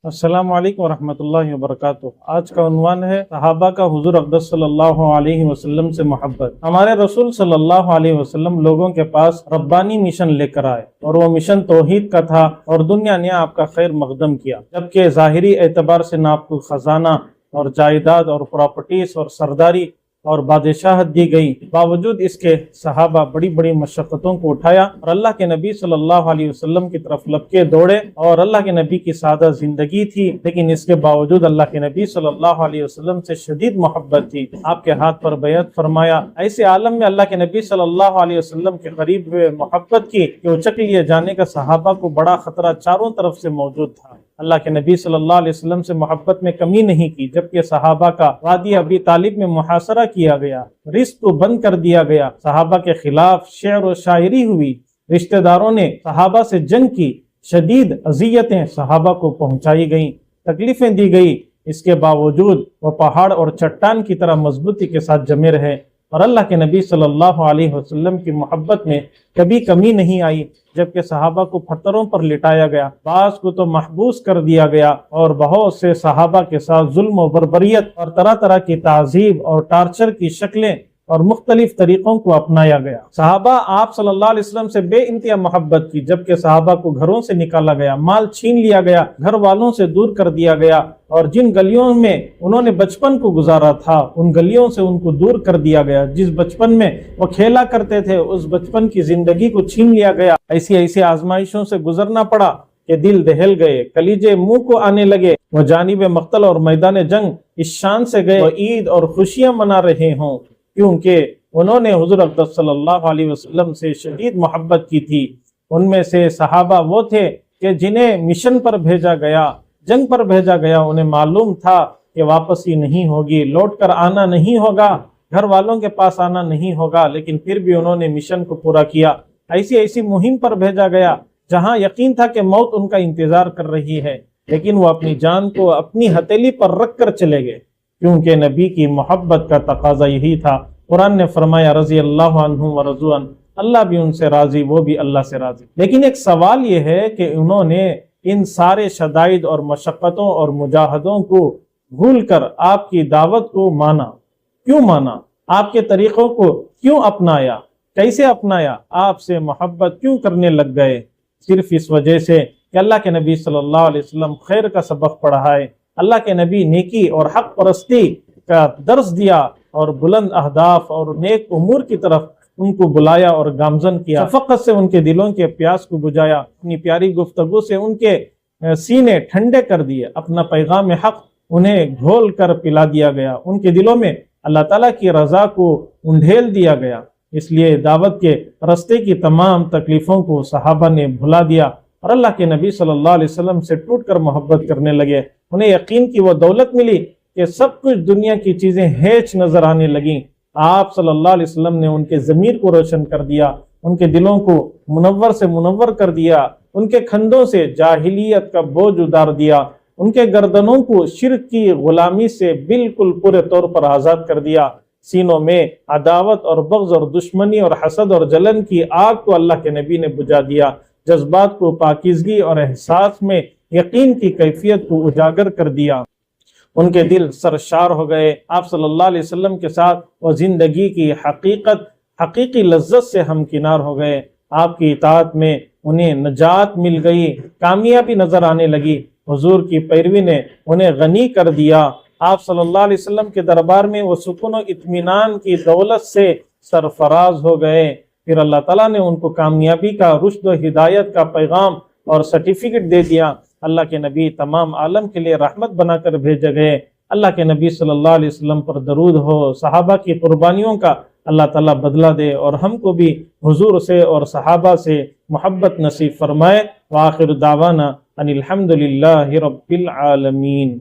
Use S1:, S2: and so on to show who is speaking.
S1: السلام علیکم ورحمۃ اللہ وبرکاتہ۔ آج کا عنوان ہے صحابہ کا حضور اقدس صلی اللہ علیہ وسلم سے محبت۔ ہمارے رسول صلی اللہ علیہ وسلم لوگوں کے پاس ربانی مشن لے کر آئے، اور وہ مشن توحید کا تھا، اور دنیا نے آپ کا خیر مقدم کیا، جبکہ ظاہری اعتبار سے نہ آپ کو خزانہ اور جائیداد اور پراپرٹیز اور سرداری اور بادشاہت دی گئی، باوجود اس کے صحابہ بڑی بڑی مشقتوں کو اٹھایا اور اللہ کے نبی صلی اللہ علیہ وسلم کی طرف لپکے دوڑے، اور اللہ کے نبی کی سادہ زندگی تھی، لیکن اس کے باوجود اللہ کے نبی صلی اللہ علیہ وسلم سے شدید محبت تھی۔ آپ کے ہاتھ پر بیعت فرمایا۔ ایسے عالم میں اللہ کے نبی صلی اللہ علیہ وسلم کے قریب ہوئے محبت کی کہ اچک لیے جانے کا صحابہ کو بڑا خطرہ چاروں طرف سے موجود تھا۔ اللہ کے نبی صلی اللہ علیہ وسلم سے محبت میں کمی نہیں کی، جبکہ صحابہ کا وادی ابی طالب میں محاصرہ کیا گیا، رزق کو بند کر دیا گیا، صحابہ کے خلاف شعر و شاعری ہوئی، رشتہ داروں نے صحابہ سے جنگ کی، شدید اذیتیں صحابہ کو پہنچائی گئیں، تکلیفیں دی گئی، اس کے باوجود وہ پہاڑ اور چٹان کی طرح مضبوطی کے ساتھ جمے رہے، اور اللہ کے نبی صلی اللہ علیہ وسلم کی محبت میں کبھی کمی نہیں آئی۔ جبکہ صحابہ کو پتھروں پر لٹایا گیا، بعض کو تو محبوس کر دیا گیا، اور بہت سے صحابہ کے ساتھ ظلم و بربریت اور طرح طرح کی تعذیب اور ٹارچر کی شکلیں اور مختلف طریقوں کو اپنایا گیا۔ صحابہ آپ صلی اللہ علیہ وسلم سے بے انتہا محبت کی، جبکہ صحابہ کو گھروں سے نکالا گیا، مال چھین لیا گیا، گھر والوں سے دور کر دیا گیا، اور جن گلیوں میں انہوں نے بچپن کو گزارا تھا ان گلیوں سے ان کو دور کر دیا گیا، جس بچپن میں وہ کھیلا کرتے تھے اس بچپن کی زندگی کو چھین لیا گیا۔ ایسی آزمائشوں سے گزرنا پڑا کہ دل دہل گئے، کلیجے منہ کو آنے لگے، وہ جانب مقتل اور میدان جنگ اس شان سے گئے وہ عید اور خوشیاں منا رہے ہوں، کیونکہ انہوں نے حضور اقدس صلی اللہ علیہ وسلم سے شدید محبت کی تھی۔ ان میں سے صحابہ وہ تھے کہ جنہیں مشن پر بھیجا گیا، جنگ پر بھیجا گیا، انہیں معلوم تھا کہ واپسی نہیں ہوگی، لوٹ کر آنا نہیں ہوگا، گھر والوں کے پاس آنا نہیں ہوگا، لیکن پھر بھی انہوں نے مشن کو پورا کیا۔ ایسی مہم پر بھیجا گیا جہاں یقین تھا کہ موت ان کا انتظار کر رہی ہے، لیکن وہ اپنی جان کو اپنی ہتھیلی پر رکھ کر چلے گئے، کیونکہ نبی کی محبت کا تقاضا یہی تھا۔ قرآن نے فرمایا رضی اللہ عنہم ورضوا عنہ، اللہ بھی ان سے راضی، وہ بھی اللہ سے راضی۔ لیکن ایک سوال یہ ہے کہ انہوں نے ان سارے شدائد اور مشقتوں اور مجاہدوں کو بھول کر آپ کی دعوت کو مانا، کیوں مانا؟ آپ کے طریقوں کو کیوں اپنایا؟ کیسے اپنایا؟ آپ سے محبت کیوں کرنے لگ گئے؟ صرف اس وجہ سے کہ اللہ کے نبی صلی اللہ علیہ وسلم خیر کا سبق پڑھائے، اللہ کے نبی نیکی اور حق پرستی کا درس دیا، اور بلند اہداف اور نیک امور کی طرف ان کو بلایا اور گامزن کیا، شفقت سے ان کے دلوں کے پیاس کو بجھایا، اپنی پیاری گفتگو سے ان کے سینے ٹھنڈے کر دیے، اپنا پیغام حق انہیں گھول کر پلا دیا گیا، ان کے دلوں میں اللہ تعالیٰ کی رضا کو انڈھیل دیا گیا۔ اس لیے دعوت کے راستے کی تمام تکلیفوں کو صحابہ نے بھلا دیا، اور اللہ کے نبی صلی اللہ علیہ وسلم سے ٹوٹ کر محبت کرنے لگے۔ انہیں یقین کی وہ دولت ملی کہ سب کچھ دنیا کی چیزیں ہیچ نظر آنے لگیں۔ آپ صلی اللہ علیہ وسلم نے ان کے ضمیر کو روشن کر دیا، ان کے دلوں کو منور سے منور کر دیا، ان کے کھندوں سے جاہلیت کا بوجھ اتار دیا، ان کے گردنوں کو شرک کی غلامی سے بالکل پورے طور پر آزاد کر دیا، سینوں میں عداوت اور بغض اور دشمنی اور حسد اور جلن کی آگ کو اللہ کے نبی نے بجھا دیا، جذبات کو پاکیزگی اور احساس میں یقین کی کیفیت کو اجاگر کر دیا۔ ان کے دل سرشار ہو گئے، آپ صلی اللہ علیہ وسلم کے ساتھ وہ زندگی کی حقیقی لذت سے ہمکنار ہو گئے۔ آپ کی اطاعت میں انہیں نجات مل گئی، کامیابی نظر آنے لگی، حضور کی پیروی نے انہیں غنی کر دیا۔ آپ صلی اللہ علیہ وسلم کے دربار میں وہ سکون و اطمینان کی دولت سے سرفراز ہو گئے۔ پھر اللہ تعالیٰ نے ان کو کامیابی کا، رشد و ہدایت کا پیغام اور سرٹیفکیٹ دے دیا۔ اللہ کے نبی تمام عالم کے لیے رحمت بنا کر بھیجے گئے۔ اللہ کے نبی صلی اللہ علیہ وسلم پر درود ہو، صحابہ کی قربانیوں کا اللہ تعالیٰ بدلہ دے، اور ہم کو بھی حضور سے اور صحابہ سے محبت نصیب فرمائے۔ وآخر دعوانا ان الحمد للہ رب العالمین۔